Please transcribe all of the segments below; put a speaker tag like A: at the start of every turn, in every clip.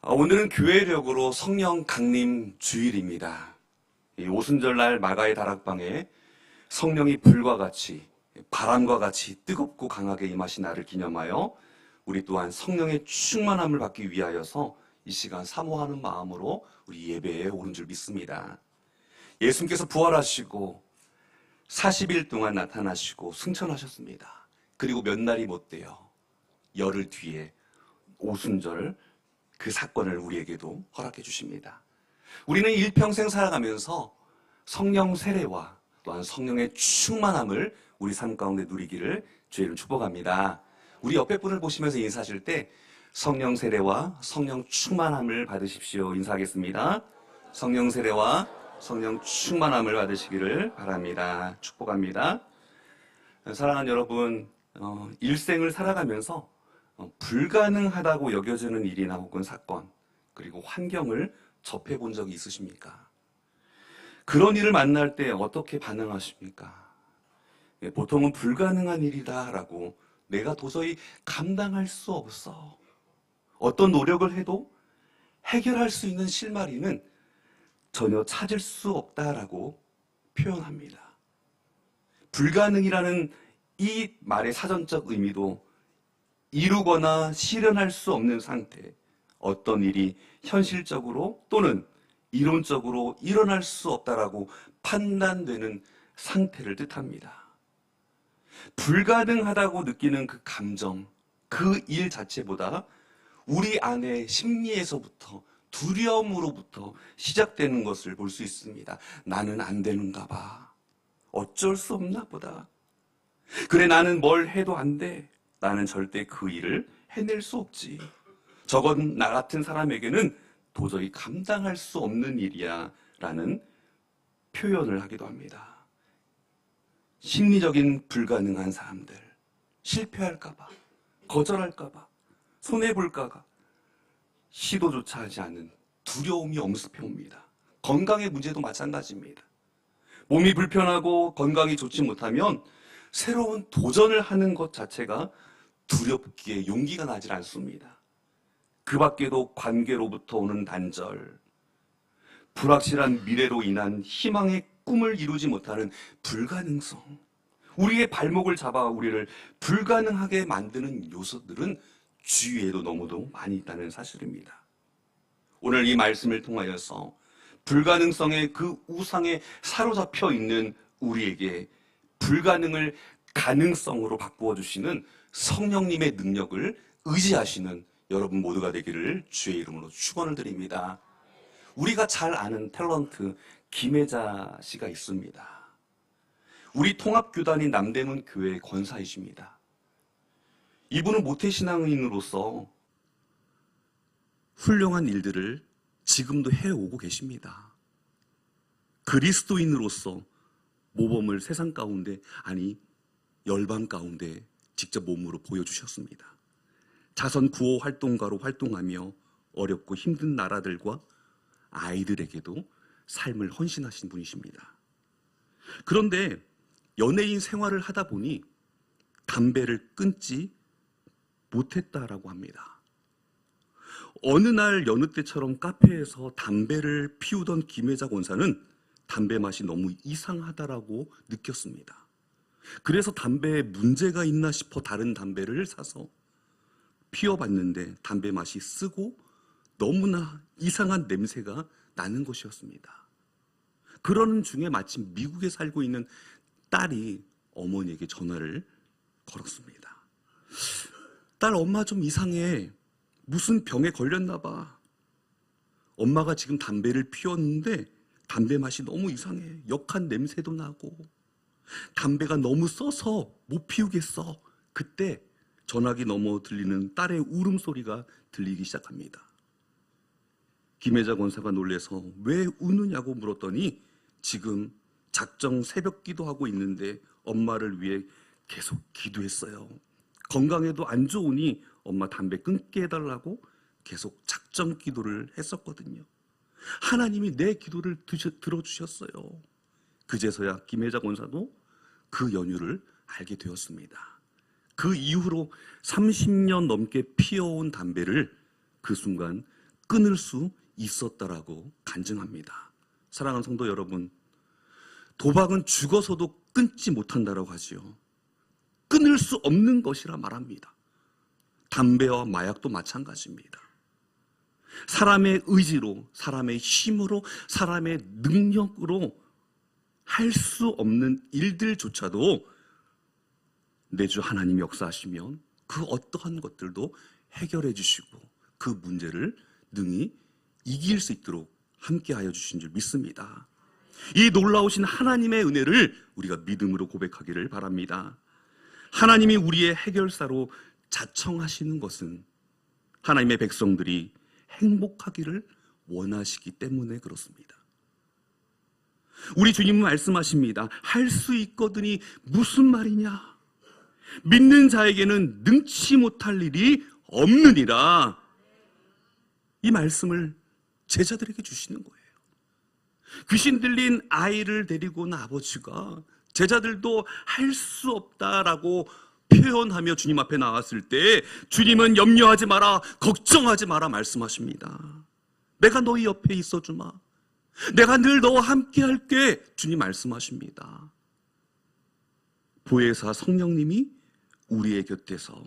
A: 오늘은 교회력으로 성령 강림 주일입니다. 이 오순절날 마가의 다락방에 성령이 불과 같이 바람과 같이 뜨겁고 강하게 임하신 날을 기념하여 우리 또한 성령의 충만함을 받기 위하여서 이 시간 사모하는 마음으로 우리 예배에 오른 줄 믿습니다. 예수님께서 부활하시고 40일 동안 나타나시고 승천하셨습니다. 그리고 몇 날이 못 돼요. 열흘 뒤에 오순절 그 사건을 우리에게도 허락해 주십니다. 우리는 일평생 살아가면서 성령 세례와 또한 성령의 충만함을 우리 삶 가운데 누리기를 주의 이름 축복합니다. 우리 옆에 분을 보시면서 인사하실 때 성령 세례와 성령 충만함을 받으십시오. 인사하겠습니다. 성령 세례와 성령 충만함을 받으시기를 바랍니다. 축복합니다. 사랑하는 여러분, 일생을 살아가면서 불가능하다고 여겨지는 일이나 혹은 사건, 그리고 환경을 접해본 적이 있으십니까? 그런 일을 만날 때 어떻게 반응하십니까? 보통은 불가능한 일이다라고 내가 도저히 감당할 수 없어. 어떤 노력을 해도 해결할 수 있는 실마리는 전혀 찾을 수 없다라고 표현합니다. 불가능이라는 이 말의 사전적 의미도 이루거나 실현할 수 없는 상태, 어떤 일이 현실적으로 또는 이론적으로 일어날 수 없다라고 판단되는 상태를 뜻합니다. 불가능하다고 느끼는 그 감정, 그 일 자체보다 우리 안의 심리에서부터 두려움으로부터 시작되는 것을 볼 수 있습니다. 나는 안 되는가 봐. 어쩔 수 없나 보다. 그래, 나는 뭘 해도 안 돼. 나는 절대 그 일을 해낼 수 없지. 저건 나 같은 사람에게는 도저히 감당할 수 없는 일이야 라는 표현을 하기도 합니다. 심리적인 불가능한 사람들, 실패할까봐, 거절할까봐, 손해볼까봐 시도조차 하지 않는 두려움이 엄습해 옵니다. 건강의 문제도 마찬가지입니다. 몸이 불편하고 건강이 좋지 못하면 새로운 도전을 하는 것 자체가 두렵기에 용기가 나질 않습니다. 그 밖에도 관계로부터 오는 단절, 불확실한 미래로 인한 희망의 꿈을 이루지 못하는 불가능성, 우리의 발목을 잡아 우리를 불가능하게 만드는 요소들은 주위에도 너무도 많이 있다는 사실입니다. 오늘 이 말씀을 통하여서 불가능성의 그 우상에 사로잡혀 있는 우리에게 불가능을 가능성으로 바꾸어 주시는 성령님의 능력을 의지하시는 여러분 모두가 되기를 주의 이름으로 축원을 드립니다. 우리가 잘 아는 탤런트 김혜자 씨가 있습니다. 우리 통합교단인 남대문 교회의 권사이십니다. 이분은 모태신앙인으로서 훌륭한 일들을 지금도 해오고 계십니다. 그리스도인으로서 모범을 세상 가운데, 아니 열방 가운데 직접 몸으로 보여주셨습니다. 자선 구호 활동가로 활동하며 어렵고 힘든 나라들과 아이들에게도 삶을 헌신하신 분이십니다. 그런데 연예인 생활을 하다 보니 담배를 끊지 못했다라고 합니다. 어느 날 여느 때처럼 카페에서 담배를 피우던 김혜자 권사는 담배 맛이 너무 이상하다라고 느꼈습니다. 그래서 담배에 문제가 있나 싶어 다른 담배를 사서 피워봤는데 담배 맛이 쓰고 너무나 이상한 냄새가 나는 것이었습니다. 그러는 중에 마침 미국에 살고 있는 딸이 어머니에게 전화를 걸었습니다. 딸, 엄마 좀 이상해. 무슨 병에 걸렸나 봐. 엄마가 지금 담배를 피웠는데 담배 맛이 너무 이상해. 역한 냄새도 나고 담배가 너무 써서 못 피우겠어. 그때 전화기 너머 들리는 딸의 울음소리가 들리기 시작합니다. 김혜자 권사가 놀라서 왜 우느냐고 물었더니 지금 작정 새벽 기도하고 있는데 엄마를 위해 계속 기도했어요. 건강에도 안 좋으니 엄마 담배 끊게 해달라고 계속 작정 기도를 했었거든요. 하나님이 내 기도를 들어주셨어요. 그제서야 김혜자 권사도 그 연유를 알게 되었습니다. 그 이후로 30년 넘게 피워온 담배를 그 순간 끊을 수 있었다라고 간증합니다. 사랑하는 성도 여러분, 도박은 죽어서도 끊지 못한다라고 하지요. 끊을 수 없는 것이라 말합니다. 담배와 마약도 마찬가지입니다. 사람의 의지로, 사람의 힘으로, 사람의 능력으로 할 수 없는 일들조차도 내 주 하나님이 역사하시면 그 어떠한 것들도 해결해 주시고 그 문제를 능히 이길 수 있도록 함께하여 주신 줄 믿습니다. 이 놀라우신 하나님의 은혜를 우리가 믿음으로 고백하기를 바랍니다. 하나님이 우리의 해결사로 자청하시는 것은 하나님의 백성들이 행복하기를 원하시기 때문에 그렇습니다. 우리 주님은 말씀하십니다. 할 수 있거든이 무슨 말이냐? 믿는 자에게는 능치 못할 일이 없느니라. 이 말씀을 제자들에게 주시는 거예요. 귀신 들린 아이를 데리고 온 아버지가 제자들도 할 수 없다라고 표현하며 주님 앞에 나왔을 때 주님은 염려하지 마라, 걱정하지 마라 말씀하십니다. 내가 너희 옆에 있어주마. 내가 늘 너와 함께 할게. 주님 말씀하십니다. 보혜사 성령님이 우리의 곁에서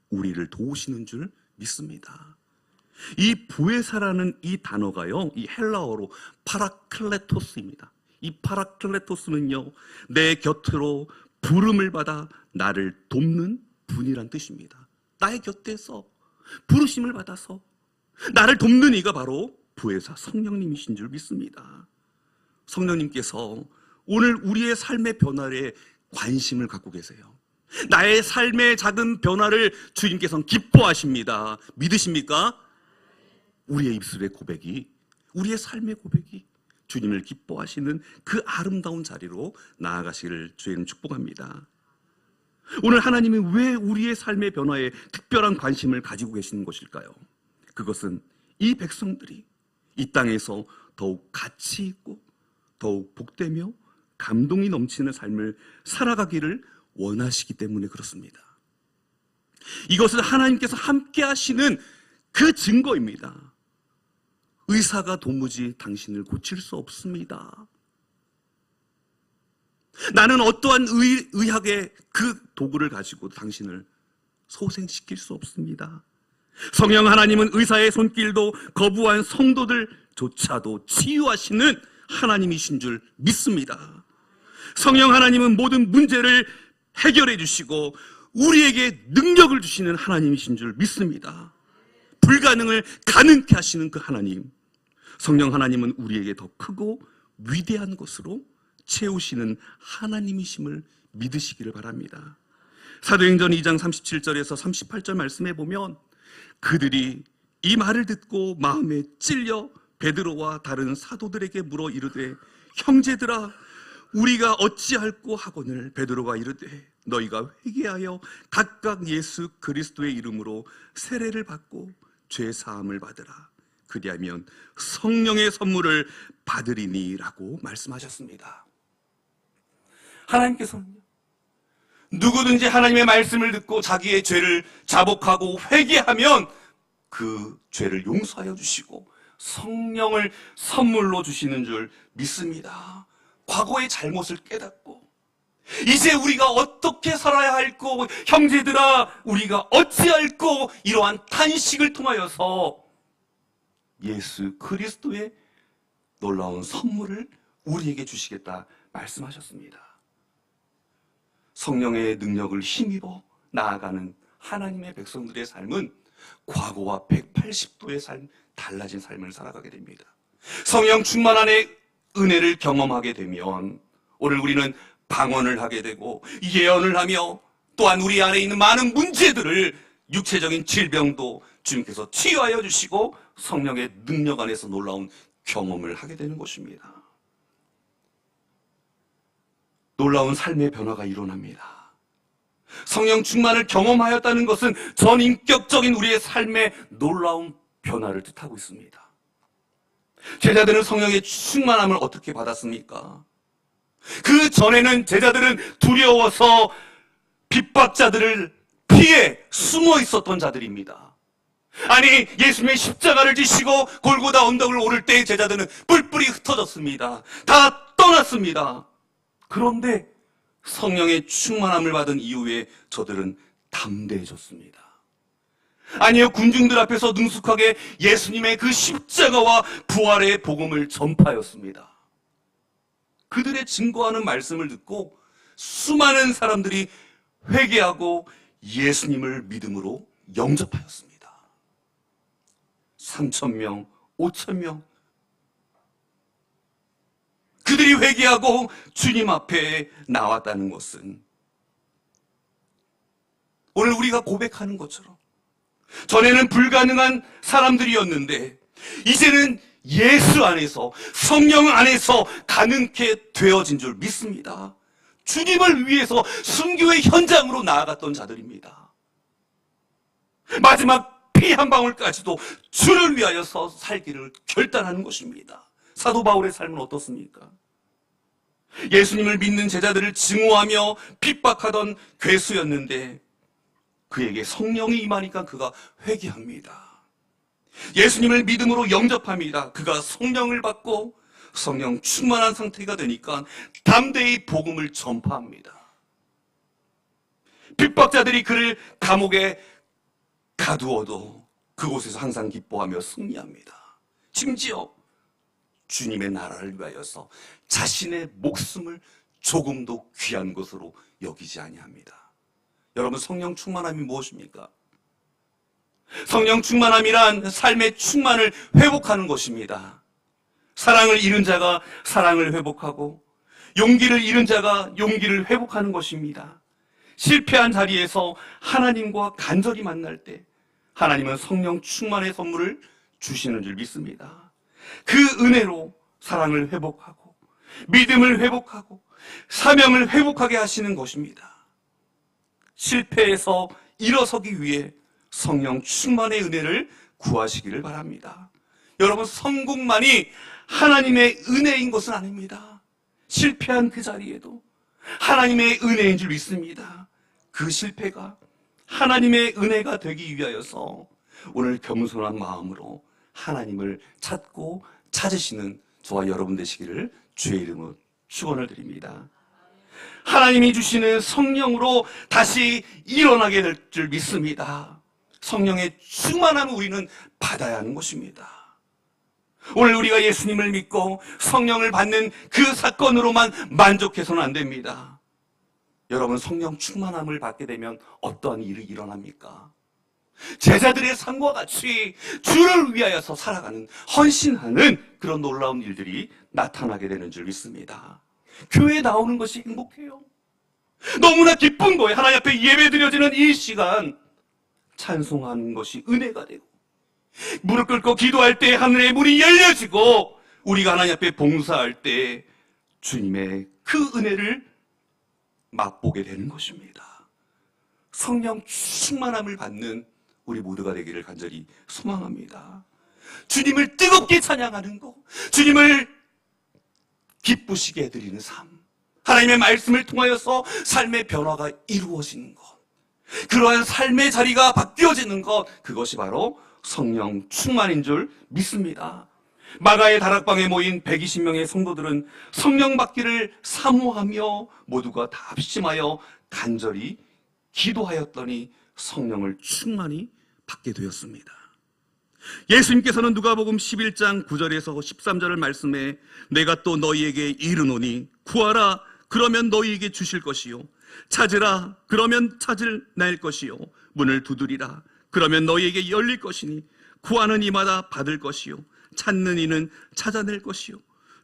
A: 우리를 도우시는 줄 믿습니다. 이 보혜사라는 이 단어가요, 이 헬라어로 파라클레토스입니다. 이 파라클레토스는요, 내 곁으로 부름을 받아 나를 돕는 분이란 뜻입니다. 나의 곁에서 부르심을 받아서 나를 돕는 이가 바로 보혜사 성령님이신 줄 믿습니다. 성령님께서 오늘 우리의 삶의 변화에 관심을 갖고 계세요. 나의 삶의 작은 변화를 주님께서는 기뻐하십니다. 믿으십니까? 우리의 입술의 고백이, 우리의 삶의 고백이 주님을 기뻐하시는 그 아름다운 자리로 나아가시기를 주의 이름 축복합니다. 오늘 하나님이 왜 우리의 삶의 변화에 특별한 관심을 가지고 계시는 것일까요? 그것은 이 백성들이 이 땅에서 더욱 가치 있고 더욱 복되며 감동이 넘치는 삶을 살아가기를 원하시기 때문에 그렇습니다. 이것은 하나님께서 함께 하시는 그 증거입니다. 의사가 도무지 당신을 고칠 수 없습니다. 나는 어떠한 의학의 그 도구를 가지고 당신을 소생시킬 수 없습니다. 성령 하나님은 의사의 손길도 거부한 성도들조차도 치유하시는 하나님이신 줄 믿습니다. 성령 하나님은 모든 문제를 해결해 주시고 우리에게 능력을 주시는 하나님이신 줄 믿습니다. 불가능을 가능케 하시는 그 하나님, 성령 하나님은 우리에게 더 크고 위대한 것으로 채우시는 하나님이심을 믿으시기를 바랍니다. 사도행전 2장 37절에서 38절 말씀해 보면 그들이 이 말을 듣고 마음에 찔려 베드로와 다른 사도들에게 물어 이르되 형제들아 우리가 어찌할꼬 하거늘 베드로가 이르되 너희가 회개하여 각각 예수 그리스도의 이름으로 세례를 받고 죄 사함을 받으라. 그리하면 성령의 선물을 받으리니라고 말씀하셨습니다. 하나님께서는 누구든지 하나님의 말씀을 듣고 자기의 죄를 자복하고 회개하면 그 죄를 용서하여 주시고 성령을 선물로 주시는 줄 믿습니다. 과거의 잘못을 깨닫고 이제 우리가 어떻게 살아야 할꼬 형제들아 우리가 어찌할꼬 이러한 탄식을 통하여서 예수 그리스도의 놀라운 선물을 우리에게 주시겠다 말씀하셨습니다. 성령의 능력을 힘입어 나아가는 하나님의 백성들의 삶은 과거와 180도의 삶, 달라진 삶을 살아가게 됩니다. 성령 충만 안에 은혜를 경험하게 되면 오늘 우리는 방언을 하게 되고 예언을 하며 또한 우리 안에 있는 많은 문제들을 육체적인 질병도 주님께서 치유하여 주시고 성령의 능력 안에서 놀라운 경험을 하게 되는 것입니다. 놀라운 삶의 변화가 일어납니다. 성령 충만을 경험하였다는 것은 전인격적인 우리의 삶의 놀라운 변화를 뜻하고 있습니다. 제자들은 성령의 충만함을 어떻게 받았습니까? 그 전에는 제자들은 두려워서 핍박자들을 피해 숨어 있었던 자들입니다. 아니, 예수님의 십자가를 지시고 골고다 언덕을 오를 때 제자들은 뿔뿔이 흩어졌습니다. 다 떠났습니다. 그런데 성령의 충만함을 받은 이후에 저들은 담대해졌습니다. 아니요, 군중들 앞에서 능숙하게 예수님의 그 십자가와 부활의 복음을 전파하였습니다. 그들의 증거하는 말씀을 듣고 수많은 사람들이 회개하고 예수님을 믿음으로 영접하였습니다. 3,000명, 5,000명. 그들이 회개하고 주님 앞에 나왔다는 것은 오늘 우리가 고백하는 것처럼 전에는 불가능한 사람들이었는데 이제는 예수 안에서, 성령 안에서 가능케 되어진 줄 믿습니다. 주님을 위해서 순교의 현장으로 나아갔던 자들입니다. 마지막 피 한 방울까지도 주를 위하여서 살기를 결단하는 것입니다. 사도 바울의 삶은 어떻습니까? 예수님을 믿는 제자들을 증오하며 핍박하던 괴수였는데 그에게 성령이 임하니까 그가 회개합니다. 예수님을 믿음으로 영접합니다. 그가 성령을 받고 성령 충만한 상태가 되니까 담대히 복음을 전파합니다. 핍박자들이 그를 감옥에 가두어도 그곳에서 항상 기뻐하며 승리합니다. 심지어 주님의 나라를 위하여서 자신의 목숨을 조금도 귀한 것으로 여기지 아니합니다. 여러분, 성령 충만함이 무엇입니까? 성령 충만함이란 삶의 충만을 회복하는 것입니다. 사랑을 잃은 자가 사랑을 회복하고 용기를 잃은 자가 용기를 회복하는 것입니다. 실패한 자리에서 하나님과 간절히 만날 때 하나님은 성령 충만의 선물을 주시는 줄 믿습니다. 그 은혜로 사랑을 회복하고 믿음을 회복하고 사명을 회복하게 하시는 것입니다. 실패해서 일어서기 위해 성령 충만의 은혜를 구하시기를 바랍니다. 여러분, 성공만이 하나님의 은혜인 것은 아닙니다. 실패한 그 자리에도 하나님의 은혜인 줄 믿습니다. 그 실패가 하나님의 은혜가 되기 위하여서 오늘 겸손한 마음으로 하나님을 찾고 찾으시는 저와 여러분 되시기를 주의 이름으로 축원을 드립니다. 하나님이 주시는 성령으로 다시 일어나게 될 줄 믿습니다. 성령의 충만함을 우리는 받아야 하는 것입니다. 오늘 우리가 예수님을 믿고 성령을 받는 그 사건으로만 만족해서는 안 됩니다. 여러분, 성령 충만함을 받게 되면 어떠한 일이 일어납니까? 제자들의 삶과 같이 주를 위하여서 살아가는, 헌신하는 그런 놀라운 일들이 나타나게 되는 줄 믿습니다. 교회에 나오는 것이 행복해요. 너무나 기쁜 거예요. 하나님 앞에 예배드려지는 이 시간, 찬송하는 것이 은혜가 되고 무릎 꿇고 기도할 때 하늘의 문이 열려지고 우리가 하나님 앞에 봉사할 때 주님의 그 은혜를 맛보게 되는 것입니다. 성령 충만함을 받는 우리 모두가 되기를 간절히 소망합니다. 주님을 뜨겁게 찬양하는 것, 주님을 기쁘시게 해드리는 삶, 하나님의 말씀을 통하여서 삶의 변화가 이루어지는 것, 그러한 삶의 자리가 바뀌어지는 것, 그것이 바로 성령 충만인 줄 믿습니다. 마가의 다락방에 모인 120명의 성도들은 성령 받기를 사모하며 모두가 다 합심하여 간절히 기도하였더니 성령을 충만히 받게 되었습니다. 예수님께서는 누가복음 11장 9절에서 13절을 말씀해 내가 또 너희에게 이르노니 구하라 그러면 너희에게 주실 것이요 찾으라 그러면 찾을 날 것이요 문을 두드리라 그러면 너희에게 열릴 것이니 구하는 이마다 받을 것이요 찾는 이는 찾아낼 것이요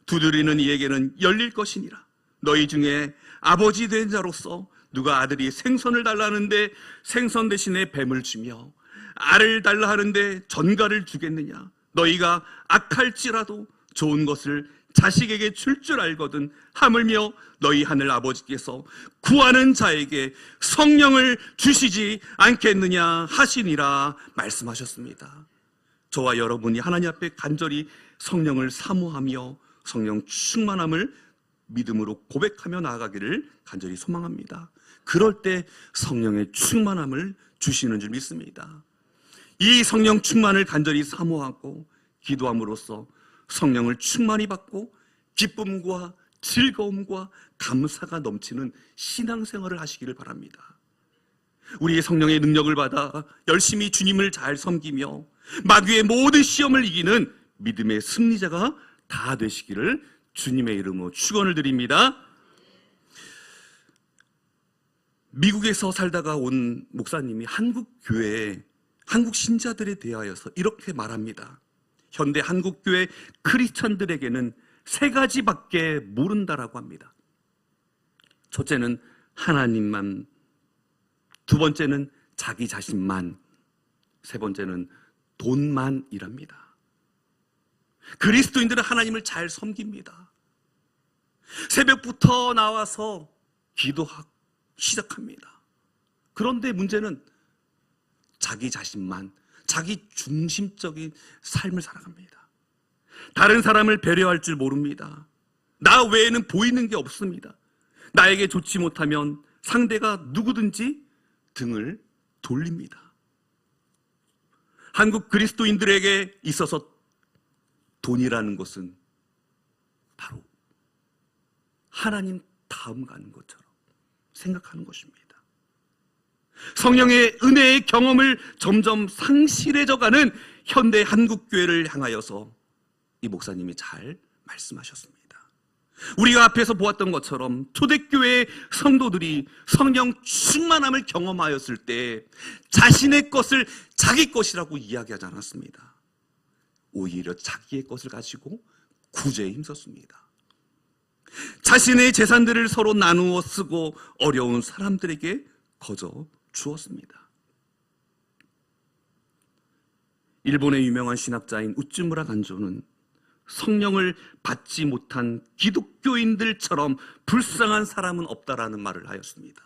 A: 두드리는 이에게는 열릴 것이니라. 너희 중에 아버지 된 자로서 누가 아들이 생선을 달라 하는데 생선 대신에 뱀을 주며 알을 달라 하는데 전갈을 주겠느냐? 너희가 악할지라도 좋은 것을 자식에게 줄 줄 알거든 하물며 너희 하늘 아버지께서 구하는 자에게 성령을 주시지 않겠느냐 하시니라 말씀하셨습니다. 저와 여러분이 하나님 앞에 간절히 성령을 사모하며 성령 충만함을 믿음으로 고백하며 나아가기를 간절히 소망합니다. 그럴 때 성령의 충만함을 주시는 줄 믿습니다. 이 성령 충만을 간절히 사모하고 기도함으로써 성령을 충만히 받고 기쁨과 즐거움과 감사가 넘치는 신앙생활을 하시기를 바랍니다. 우리의 성령의 능력을 받아 열심히 주님을 잘 섬기며 마귀의 모든 시험을 이기는 믿음의 승리자가 다 되시기를 주님의 이름으로 축원을 드립니다. 미국에서 살다가 온 목사님이 한국 교회에 한국 신자들에 대하여서 이렇게 말합니다. 현대 한국 교회 크리스천들에게는 세 가지밖에 모른다라고 합니다. 첫째는 하나님만, 두 번째는 자기 자신만, 세 번째는 돈만이랍니다. 그리스도인들은 하나님을 잘 섬깁니다. 새벽부터 나와서 기도하고 시작합니다. 그런데 문제는 자기 자신만, 자기 중심적인 삶을 살아갑니다. 다른 사람을 배려할 줄 모릅니다. 나 외에는 보이는 게 없습니다. 나에게 좋지 못하면 상대가 누구든지 등을 돌립니다. 한국 그리스도인들에게 있어서 돈이라는 것은 바로 하나님 다음 가는 것처럼 생각하는 것입니다. 성령의 은혜의 경험을 점점 상실해져가는 현대 한국교회를 향하여서 이 목사님이 잘 말씀하셨습니다. 우리가 앞에서 보았던 것처럼 초대교회의 성도들이 성령 충만함을 경험하였을 때 자신의 것을 자기 것이라고 이야기하지 않았습니다. 오히려 자기의 것을 가지고 구제에 힘썼습니다. 자신의 재산들을 서로 나누어 쓰고 어려운 사람들에게 거저 주었습니다. 일본의 유명한 신학자인 우츠무라 간조는 성령을 받지 못한 기독교인들처럼 불쌍한 사람은 없다라는 말을 하였습니다.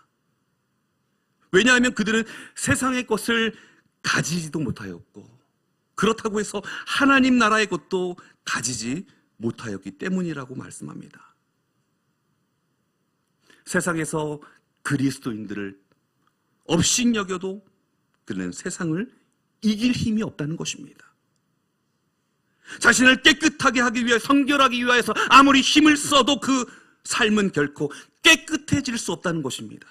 A: 왜냐하면 그들은 세상의 것을 가지지도 못하였고 그렇다고 해서 하나님 나라의 것도 가지지 못하였기 때문이라고 말씀합니다. 세상에서 그리스도인들을 업신여겨도 그는 세상을 이길 힘이 없다는 것입니다. 자신을 깨끗하게 하기 위해, 성결하기 위해서 아무리 힘을 써도 그 삶은 결코 깨끗해질 수 없다는 것입니다.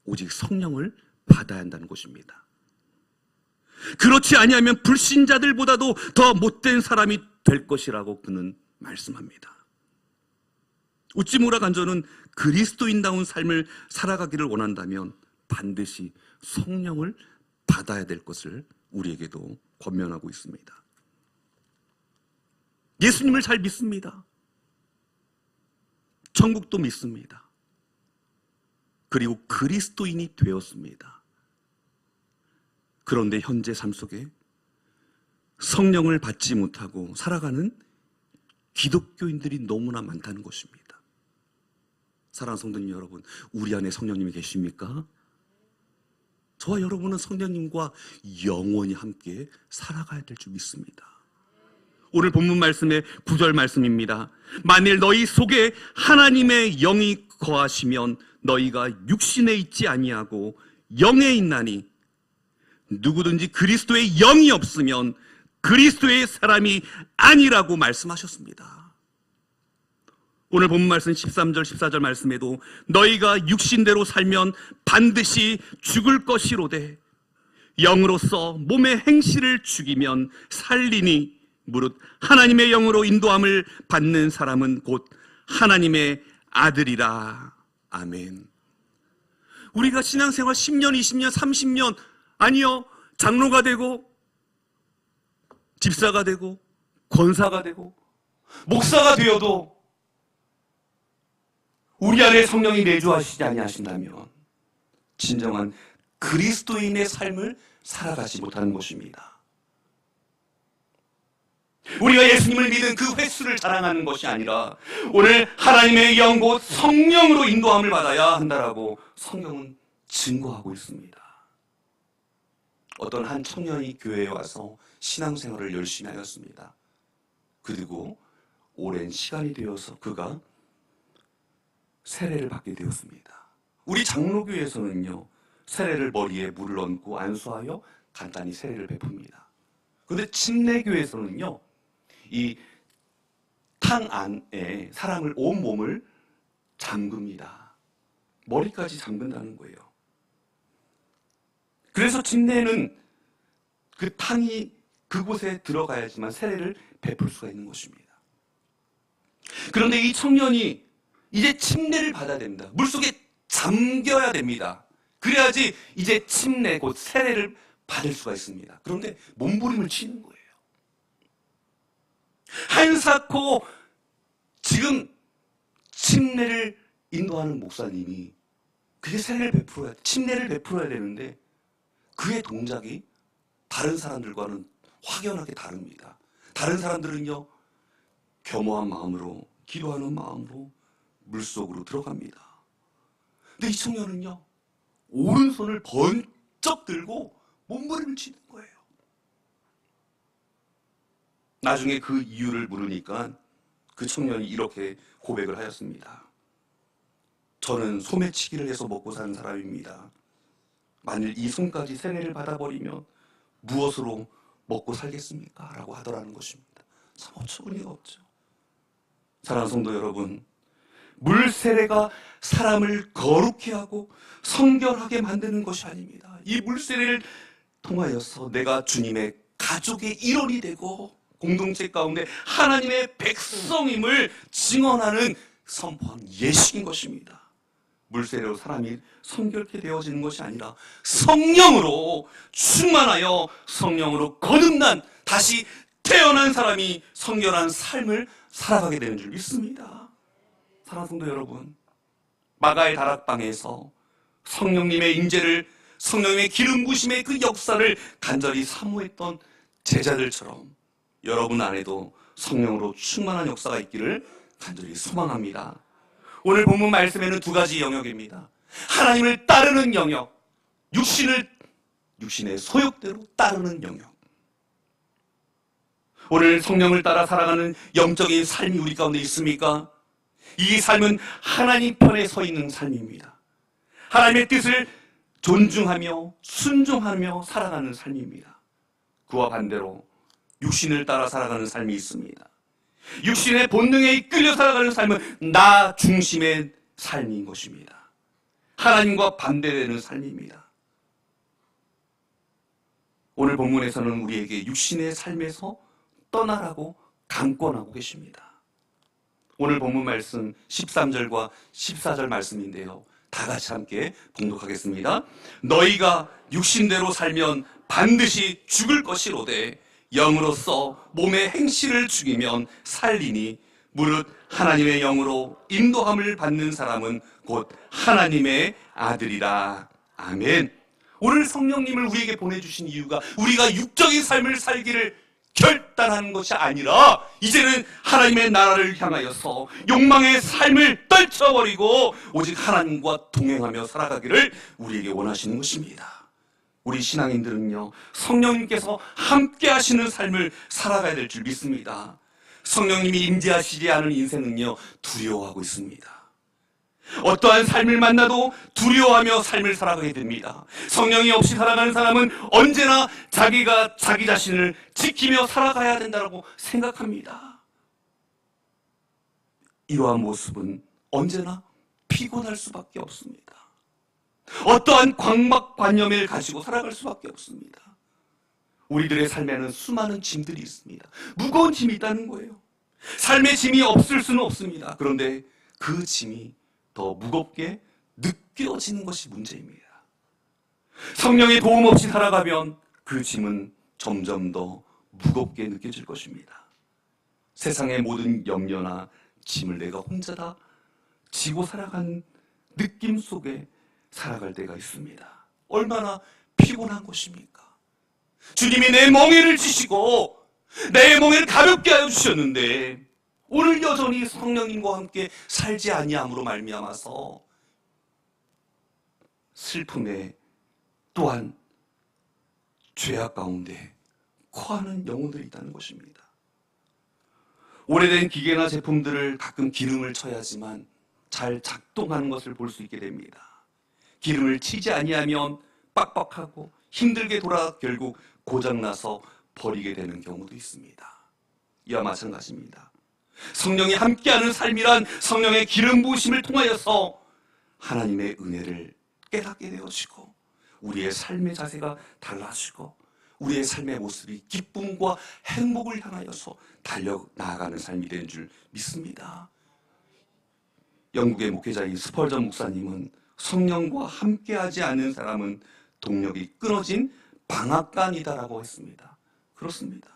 A: 오직 성령을 받아야 한다는 것입니다. 그렇지 아니하면 불신자들보다도 더 못된 사람이 될 것이라고 그는 말씀합니다. 우찌무라 간조는 그리스도인다운 삶을 살아가기를 원한다면 반드시 성령을 받아야 될 것을 우리에게도 권면하고 있습니다. 예수님을 잘 믿습니다. 천국도 믿습니다. 그리고 그리스도인이 되었습니다. 그런데 현재 삶 속에 성령을 받지 못하고 살아가는 기독교인들이 너무나 많다는 것입니다. 사랑하는 성도님 여러분, 우리 안에 성령님이 계십니까? 저와 여러분은 성령님과 영원히 함께 살아가야 될 줄 믿습니다. 오늘 본문 말씀의 9절 말씀입니다. 만일 너희 속에 하나님의 영이 거하시면 너희가 육신에 있지 아니하고 영에 있나니 누구든지 그리스도의 영이 없으면 그리스도의 사람이 아니라고 말씀하셨습니다. 오늘 본문 말씀 13절 14절 말씀에도 너희가 육신대로 살면 반드시 죽을 것이로되 영으로서 몸의 행실을 죽이면 살리니 무릇 하나님의 영으로 인도함을 받는 사람은 곧 하나님의 아들이라. 아멘. 우리가 신앙생활 10년, 20년, 30년 아니요 장로가 되고 집사가 되고 권사가 되고 목사가 되어도 우리 안에 성령이 내주하시지 아니하신다면 진정한 그리스도인의 삶을 살아가지 못하는 것입니다. 우리가 예수님을 믿은 그 횟수를 자랑하는 것이 아니라 오늘 하나님의 영 곧 성령으로 인도함을 받아야 한다라고 성경은 증거하고 있습니다. 어떤 한 청년이 교회에 와서 신앙생활을 열심히 하였습니다. 그리고 오랜 시간이 되어서 그가 세례를 받게 되었습니다. 우리 장로교에서는요, 세례를 머리에 물을 얹고 안수하여 간단히 세례를 베풉니다. 그런데 침례교에서는요, 이 탕 안에 사람을 온몸을 잠깁니다. 머리까지 잠근다는 거예요. 그래서 침례는 그 탕이 그곳에 들어가야지만 세례를 베풀 수가 있는 것입니다. 그런데 이 청년이 이제 침례를 받아야 됩니다. 물속에 잠겨야 됩니다. 그래야지 이제 침례, 곧 세례를 받을 수가 있습니다. 그런데 몸부림을 치는 거예요. 한사코 지금 침례를 인도하는 목사님이 그게 침례를 베풀어야 되는데 그의 동작이 다른 사람들과는 확연하게 다릅니다. 다른 사람들은요, 겸허한 마음으로, 기도하는 마음으로 물속으로 들어갑니다. 근데 이 청년은요, 오른손을 번쩍 들고 몸부림을 치는 거예요. 나중에 그 이유를 물으니까 그 청년이 이렇게 고백을 하였습니다. 저는 소매치기를 해서 먹고 사는 사람입니다. 만일 이 손까지 세례를 받아버리면 무엇으로 먹고 살겠습니까? 라고 하더라는 것입니다. 참 어처구니가 없죠. 사랑하는 성도 여러분, 물 세례가 사람을 거룩해 하고 성결하게 만드는 것이 아닙니다. 이 물 세례를 통하여서 내가 주님의 가족의 일원이 되고 공동체 가운데 하나님의 백성임을 증언하는 선포한 예식인 것입니다. 물세례로 사람이 성결케 되어지는 것이 아니라 성령으로 충만하여 성령으로 거듭난 다시 태어난 사람이 성결한 삶을 살아가게 되는 줄 믿습니다. 사랑하는 성도 여러분, 마가의 다락방에서 성령님의 임재를, 성령님의 기름 부으심의 그 역사를 간절히 사모했던 제자들처럼 여러분 안에도 성령으로 충만한 역사가 있기를 간절히 소망합니다. 오늘 본문 말씀에는 두 가지 영역입니다. 하나님을 따르는 영역, 육신의 소욕대로 따르는 영역. 오늘 성령을 따라 살아가는 영적인 삶이 우리 가운데 있습니까? 이 삶은 하나님 편에 서 있는 삶입니다. 하나님의 뜻을 존중하며 순종하며 살아가는 삶입니다. 그와 반대로 육신을 따라 살아가는 삶이 있습니다. 육신의 본능에 이끌려 살아가는 삶은 나 중심의 삶인 것입니다. 하나님과 반대되는 삶입니다. 오늘 본문에서는 우리에게 육신의 삶에서 떠나라고 강권하고 계십니다. 오늘 본문 말씀 13절과 14절 말씀인데요, 다 같이 함께 봉독하겠습니다. 너희가 육신대로 살면 반드시 죽을 것이로되 영으로서 몸의 행실을 죽이면 살리니 무릇 하나님의 영으로 인도함을 받는 사람은 곧 하나님의 아들이라. 아멘. 오늘 성령님을 우리에게 보내주신 이유가 우리가 육적인 삶을 살기를 결단하는 것이 아니라 이제는 하나님의 나라를 향하여서 욕망의 삶을 떨쳐버리고 오직 하나님과 동행하며 살아가기를 우리에게 원하시는 것입니다. 우리 신앙인들은요, 성령님께서 함께 하시는 삶을 살아가야 될 줄 믿습니다. 성령님이 임재하시지 않은 인생은요, 두려워하고 있습니다. 어떠한 삶을 만나도 두려워하며 삶을 살아가게 됩니다. 성령이 없이 살아가는 사람은 언제나 자기가 자기 자신을 지키며 살아가야 된다고 생각합니다. 이러한 모습은 언제나 피곤할 수밖에 없습니다. 어떠한 광박관념을 가지고 살아갈 수밖에 없습니다. 우리들의 삶에는 수많은 짐들이 있습니다. 무거운 짐이 있다는 거예요. 삶의 짐이 없을 수는 없습니다. 그런데 그 짐이 더 무겁게 느껴지는 것이 문제입니다. 성령의 도움 없이 살아가면 그 짐은 점점 더 무겁게 느껴질 것입니다. 세상의 모든 염려나 짐을 내가 혼자 다 지고 살아간 느낌 속에 살아갈 때가 있습니다. 얼마나 피곤한 것입니까? 주님이 내 멍에를 지시고 내 멍에를 가볍게 하여 주셨는데 오늘 여전히 성령님과 함께 살지 아니함으로 말미암아서 슬픔에 또한 죄악 가운데 코하는 영혼들이 있다는 것입니다. 오래된 기계나 제품들을 가끔 기름을 쳐야지만 잘 작동하는 것을 볼 수 있게 됩니다. 기름을 치지 아니하면 빡빡하고 힘들게 돌아 결국 고장나서 버리게 되는 경우도 있습니다. 이와 마찬가지입니다. 성령이 함께하는 삶이란 성령의 기름 부으심을 통하여서 하나님의 은혜를 깨닫게 되어지고 우리의 삶의 자세가 달라지고 우리의 삶의 모습이 기쁨과 행복을 향하여서 달려 나아가는 삶이 된 줄 믿습니다. 영국의 목회자인 스펄전 목사님은 성령과 함께하지 않는 사람은 동력이 끊어진 방앗간이다라고 했습니다. 그렇습니다.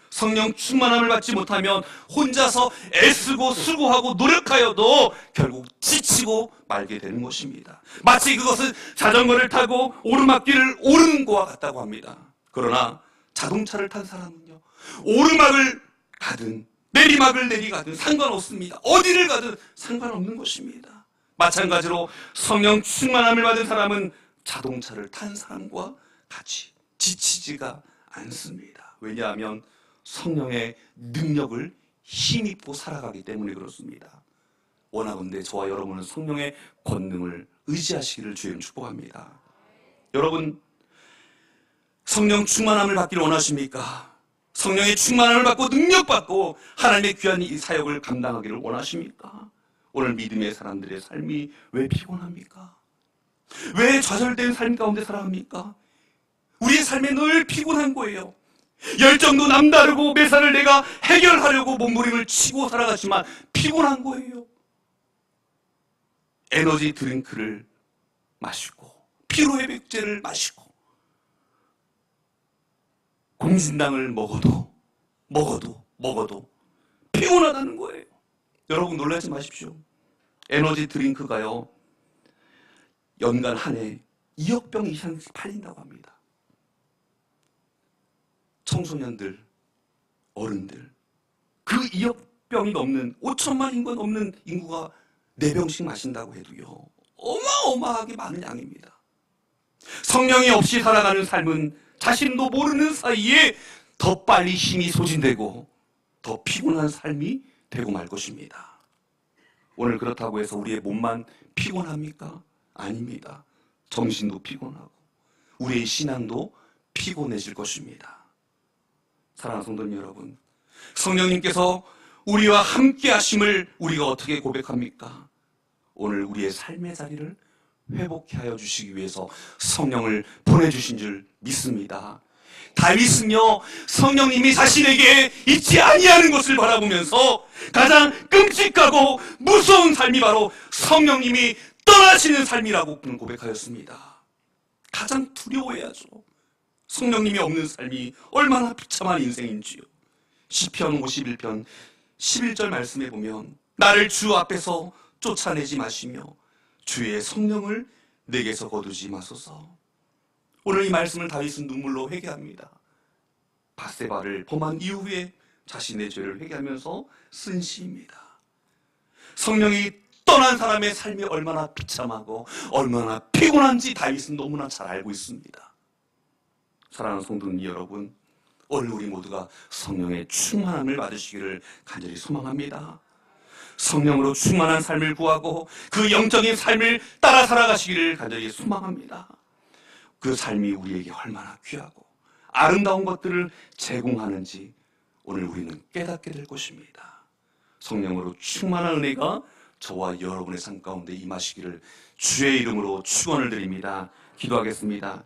A: 성령 충만함을 받지 못하면 혼자서 애쓰고 수고하고 노력하여도 결국 지치고 말게 되는 것입니다. 마치 그것은 자전거를 타고 오르막길을 오르는 것과 같다고 합니다. 그러나 자동차를 탄 사람은요, 오르막을 가든 내리막을 내리가든 상관없습니다. 어디를 가든 상관없는 것입니다. 마찬가지로 성령 충만함을 받은 사람은 자동차를 탄 사람과 같이 지치지가 않습니다. 왜냐하면 성령의 능력을 힘입고 살아가기 때문에 그렇습니다. 원하건대 저와 여러분은 성령의 권능을 의지하시기를 주님 축복합니다. 여러분, 성령 충만함을 받기를 원하십니까? 성령의 충만함을 받고 능력받고 하나님의 귀한 이 사역을 감당하기를 원하십니까? 오늘 믿음의 사람들의 삶이 왜 피곤합니까? 왜 좌절된 삶 가운데 살아갑니까? 우리의 삶에 늘 피곤한 거예요. 열정도 남다르고 매사를 내가 해결하려고 몸부림을 치고 살아가지만 피곤한 거예요. 에너지 드링크를 마시고 피로회복제를 마시고 공진당을 먹어도 피곤하다는 거예요. 여러분 놀라지 마십시오. 에너지 드링크가요, 연간 한 해 2억 병 이상씩 팔린다고 합니다. 청소년들, 어른들, 그 2억 병이 넘는 5천만 인구 넘는 인구가 4병씩 마신다고 해도요, 어마어마하게 많은 양입니다. 성령이 없이 살아가는 삶은 자신도 모르는 사이에 더 빨리 힘이 소진되고 더 피곤한 삶이 되고 말 것입니다. 오늘 그렇다고 해서 우리의 몸만 피곤합니까? 아닙니다. 정신도 피곤하고 우리의 신앙도 피곤해질 것입니다. 사랑하는 성도님 여러분, 성령님께서 우리와 함께 하심을 우리가 어떻게 고백합니까? 오늘 우리의 삶의 자리를 회복해 하여 주시기 위해서 성령을 보내주신 줄 믿습니다. 다윗은요, 성령님이 자신에게 있지 아니하는 것을 바라보면서 가장 끔찍하고 무서운 삶이 바로 성령님이 떠나시는 삶이라고 고백하였습니다. 가장 두려워해야죠. 성령님이 없는 삶이 얼마나 비참한 인생인지요. 시편 51편 11절 말씀에 보면 나를 주 앞에서 쫓아내지 마시며 주의 성령을 내게서 거두지 마소서. 오늘 이 말씀을 다윗은 눈물로 회개합니다. 밧세바를 범한 이후에 자신의 죄를 회개하면서 쓴 시입니다. 성령이 떠난 사람의 삶이 얼마나 비참하고 얼마나 피곤한지 다윗은 너무나 잘 알고 있습니다. 사랑하는 성도님 여러분, 오늘 우리 모두가 성령의 충만함을 받으시기를 간절히 소망합니다. 성령으로 충만한 삶을 구하고 그 영적인 삶을 따라 살아가시기를 간절히 소망합니다. 그 삶이 우리에게 얼마나 귀하고 아름다운 것들을 제공하는지 오늘 우리는 깨닫게 될 것입니다. 성령으로 충만한 은혜가 저와 여러분의 삶 가운데 임하시기를 주의 이름으로 축원을 드립니다. 기도하겠습니다.